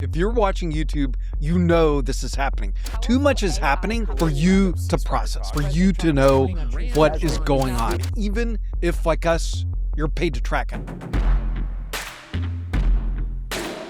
If you're watching YouTube, you know this is happening. Too much is happening for you to process, for you to know what is going on, even if, like us, you're paid to track it.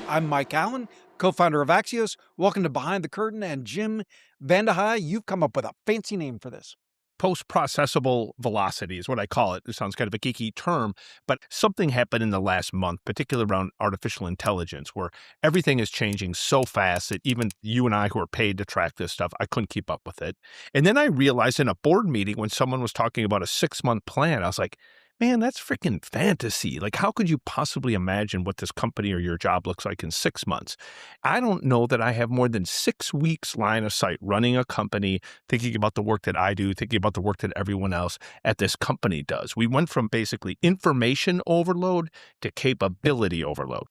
I'm Mike Allen, co-founder of Axios. Welcome to Behind the Curtain. And Jim VandeHei, you've come up with a fancy name for this. Post-processable velocity is what I call it. It sounds kind of a geeky term, but something happened in the last month, particularly around artificial intelligence, where everything is changing so fast that even you and I who are paid to track this stuff, I couldn't keep up with it. And then I realized in a board meeting when someone was talking about a 6-month plan, I was like, man, that's freaking fantasy. Like, how could you possibly imagine what this company or your job looks like in 6 months? I don't know that I have more than 6 weeks line of sight running a company, thinking about the work that I do, thinking about the work that everyone else at this company does. We went from basically information overload to capability overload.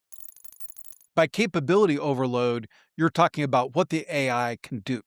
By capability overload, you're talking about what the AI can do.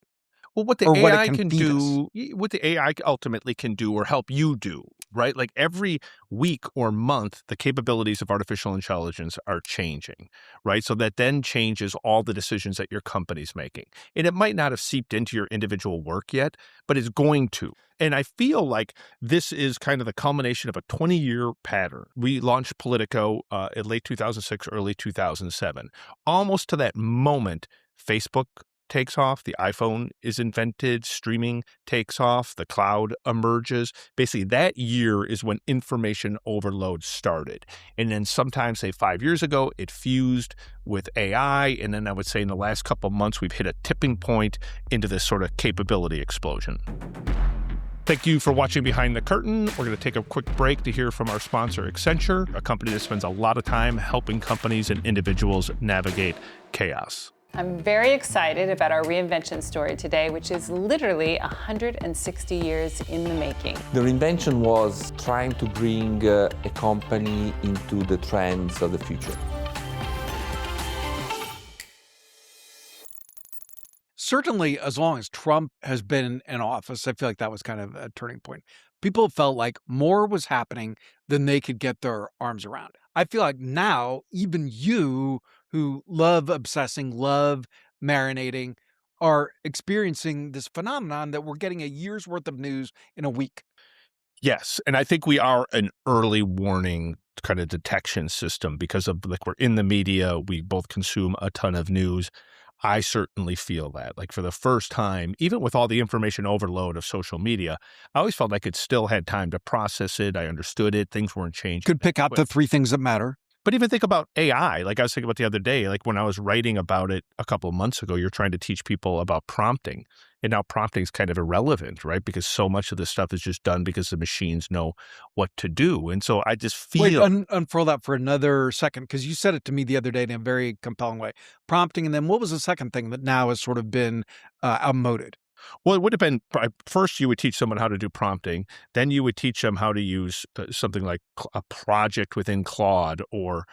Well, what the Or what it AI can can feed us. do, what the AI ultimately can do or help you do, right? Like every week or month, the capabilities of artificial intelligence are changing, right? So that then changes all the decisions that your company's making. And it might not have seeped into your individual work yet, but it's going to. And I feel like this is kind of the culmination of a 20-year pattern. We launched Politico in late 2006, early 2007. Almost to that moment, Facebook takes off, the iPhone is invented, streaming takes off, the cloud emerges. Basically, that year is when information overload started. And then sometime, say 5 years ago, it fused with AI. And then I would say in the last couple of months, we've hit a tipping point into this sort of capability explosion. Thank you for watching Behind the Curtain. We're going to take a quick break to hear from our sponsor, Accenture, a company that spends a lot of time helping companies and individuals navigate chaos. I'm very excited about our reinvention story today, which is literally 160 years in the making. The reinvention was trying to bring a company into the trends of the future. Certainly, as long as Trump has been in office, I feel like that was kind of a turning point. People felt like more was happening than they could get their arms around. I feel like now, even you who love obsessing, love marinating, are experiencing this phenomenon that we're getting a year's worth of news in a week. Yes, and I think we are an early warning kind of detection system because of like we're in the media, we both consume a ton of news. I certainly feel that. Like for the first time, even with all the information overload of social media, I always felt like it still had time to process it. I understood it. Things weren't changing. Could pick out the 3 things that matter. But even think about AI. Like I was thinking about the other day, like when I was writing about it a couple of months ago, you're trying to teach people about prompting. And now prompting is kind of irrelevant, right? Because so much of this stuff is just done because the machines know what to do. And so I just feel... Wait, unfurl that for another second, because you said it to me the other day in a very compelling way. Prompting, and then what was the second thing that now has sort of been outmoded? Well, it would have been, first you would teach someone how to do prompting, then you would teach them how to use something like a project within Claude or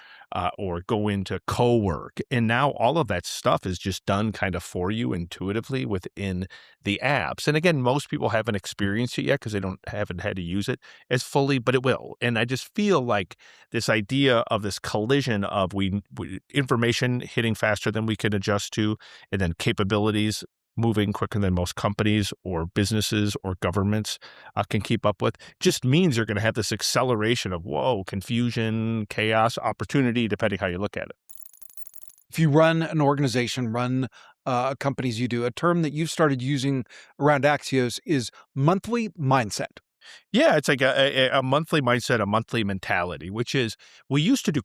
go into co-work. And now all of that stuff is just done kind of for you intuitively within the apps. And again, most people haven't experienced it yet because they haven't had to use it as fully, but it will. And I just feel like this idea of this collision of information hitting faster than we can adjust to, and then capabilities moving quicker than most companies or businesses or governments can keep up with, just means you're going to have this acceleration of, confusion, chaos, opportunity, depending how you look at it. If you run an organization, run companies you do, a term that you've started using around Axios is monthly mindset. Yeah, it's like a monthly mindset, a monthly mentality, which is we used to do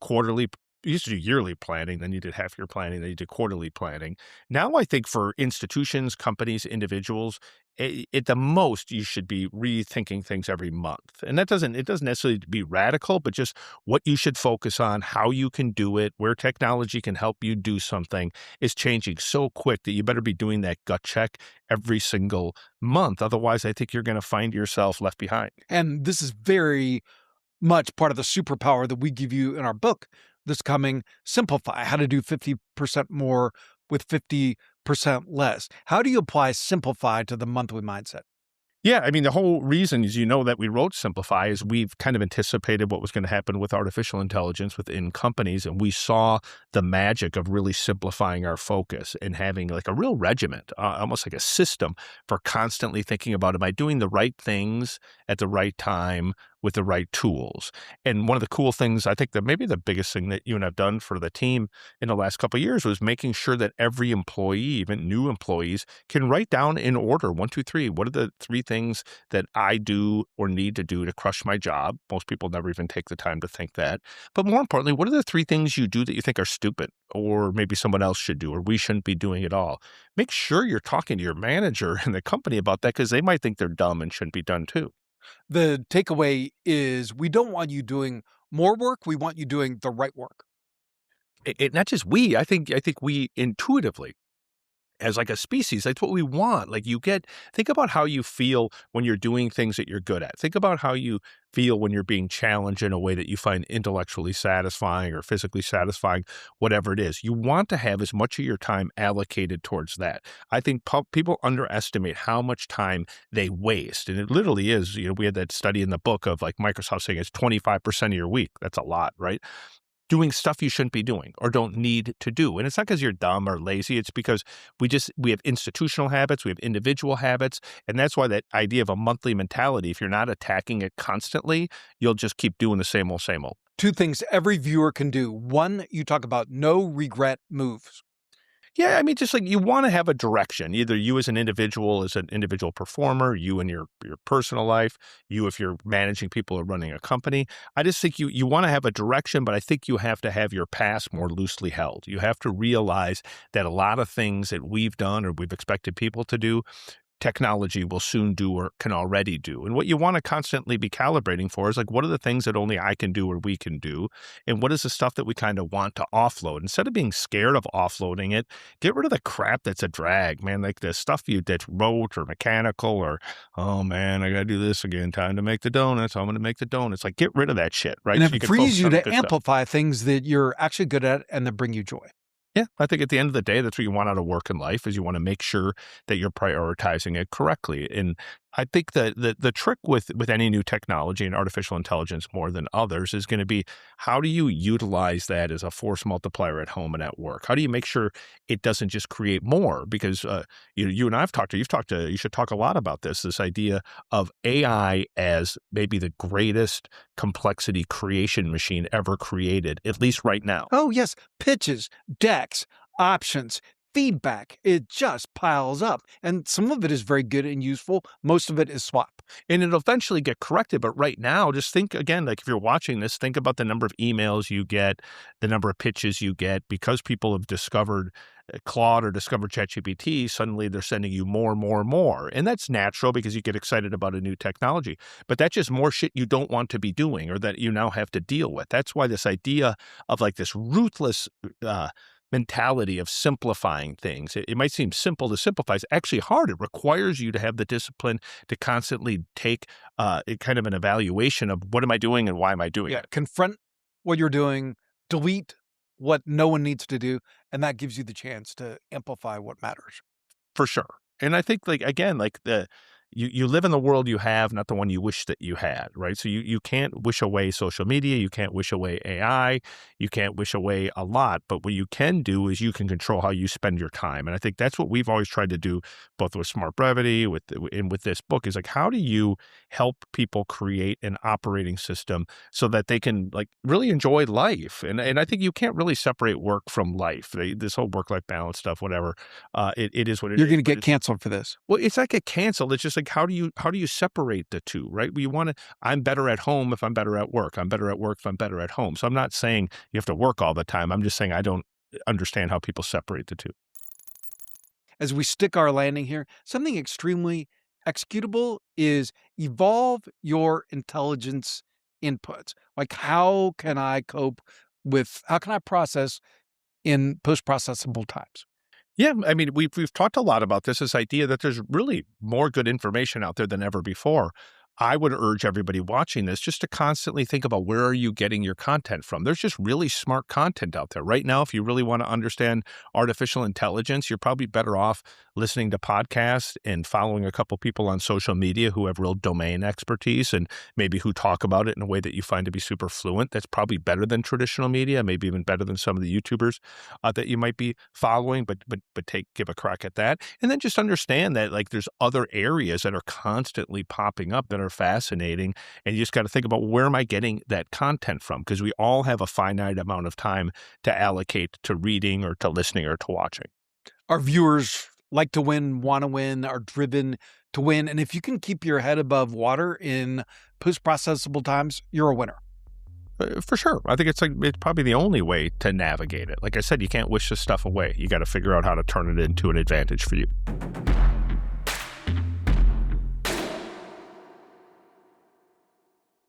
yearly planning, then you did half-year planning, then you did quarterly planning. Now I think for institutions, companies, individuals, at the most, you should be rethinking things every month. And it doesn't necessarily be radical, but just what you should focus on, how you can do it, where technology can help you do something is changing so quick that you better be doing that gut check every single month. Otherwise, I think you're going to find yourself left behind. And this is very much part of the superpower that we give you in our book that's coming, Simplify, how to do 50% more with 50% less. How do you apply Simplify to the monthly mindset? Yeah, I mean, the whole reason is, that we wrote Simplify is we've kind of anticipated what was going to happen with artificial intelligence within companies, and we saw the magic of really simplifying our focus and having like a real regiment, almost like a system for constantly thinking about, am I doing the right things at the right time with the right tools? And one of the cool things, I think that maybe the biggest thing that you and I've done for the team in the last couple of years was making sure that every employee, even new employees, can write down in order, 1, 2, 3, what are the 3 things that I do or need to do to crush my job? Most people never even take the time to think that. But more importantly, what are the 3 things you do that you think are stupid or maybe someone else should do or we shouldn't be doing at all? Make sure you're talking to your manager and the company about that because they might think they're dumb and shouldn't be done too. The takeaway is we don't want you doing more work. We want you doing the right work. Not just we, I think we intuitively as like a species, that's what we want. Like think about how you feel when you're doing things that you're good at. Think about how you feel when you're being challenged in a way that you find intellectually satisfying or physically satisfying, whatever it is. You want to have as much of your time allocated towards that. I think people underestimate how much time they waste. And it literally is, we had that study in the book of like Microsoft saying it's 25% of your week. That's a lot, right? Doing stuff you shouldn't be doing or don't need to do. And it's not because you're dumb or lazy. It's because we have institutional habits, we have individual habits. And that's why that idea of a monthly mentality, if you're not attacking it constantly, you'll just keep doing the same old, same old. 2 things every viewer can do. 1, you talk about no regret moves. Yeah, I mean, just like you want to have a direction, either you as an individual performer, you in your personal life, you if you're managing people or running a company. I just think you want to have a direction, but I think you have to have your past more loosely held. You have to realize that a lot of things that we've done or we've expected people to do, technology will soon do or can already do. And what you want to constantly be calibrating for is like, what are the things that only I can do or we can do? And what is the stuff that we kind of want to offload? Instead of being scared of offloading it, get rid of the crap that's a drag, man. Like the stuff that's rote or mechanical or, oh man, I got to do this again. Time to make the donuts. I'm going to make the donuts. Like get rid of that shit, right? And So it can frees focus you on the to good stuff. amplify things that you're actually good at and that bring you joy. Yeah, I think at the end of the day, that's what you want out of work and life is you want to make sure that you're prioritizing it correctly. And I think that the trick with any new technology and artificial intelligence more than others is going to be how do you utilize that as a force multiplier at home and at work? How do you make sure it doesn't just create more? Because you and you should talk a lot about this idea of AI as maybe the greatest complexity creation machine ever created, at least right now. Oh, yes. Pitches, decks, options, feedback. It just piles up. And some of it is very good and useful. Most of it is swap. And it'll eventually get corrected. But right now, just think again, like if you're watching this, think about the number of emails you get, the number of pitches you get because people have discovered Claude or discovered ChatGPT. Suddenly they're sending you more and more and more. And that's natural because you get excited about a new technology. But that's just more shit you don't want to be doing or that you now have to deal with. That's why this idea of like this ruthless mentality of simplifying things. It might seem simple to simplify. It's actually hard. It requires you to have the discipline to constantly take kind of an evaluation of what am I doing and why am I doing it. Confront what you're doing, delete what no one needs to do, and that gives you the chance to amplify what matters. For sure. And I think you live in the world you have, not the one you wish that you had, right? So you can't wish away social media. You can't wish away AI. You can't wish away a lot. But what you can do is you can control how you spend your time. And I think that's what we've always tried to do, both with Smart Brevity and with this book is like, how do you help people create an operating system so that they can like really enjoy life? And I think you can't really separate work from life. This whole work-life balance stuff, whatever, it is what it is. You're going to get canceled for this. Well, it's not get canceled. It's just like, how do you separate the two, right? I'm better at home if I'm better at work. I'm better at work if I'm better at home. So I'm not saying you have to work all the time. I'm just saying I don't understand how people separate the two. As we stick our landing here, something extremely executable is evolve your intelligence inputs. Like how can I process in post-processable times? Yeah, I mean, we've talked a lot about this idea that there's really more good information out there than ever before. I would urge everybody watching this just to constantly think about where are you getting your content from? There's just really smart content out there. Right now, if you really want to understand artificial intelligence, you're probably better off listening to podcasts and following a couple people on social media who have real domain expertise and maybe who talk about it in a way that you find to be super fluent. That's probably better than traditional media, maybe even better than some of the YouTubers that you might be following, but give a crack at that. And then just understand that like there's other areas that are constantly popping up that are fascinating. And you just got to think about, where am I getting that content from? Because we all have a finite amount of time to allocate to reading or to listening or to watching. Our viewers like to win, want to win, are driven to win. And if you can keep your head above water in post-processable times, you're a winner. For sure. I think it's probably the only way to navigate it. Like I said, you can't wish this stuff away. You got to figure out how to turn it into an advantage for you.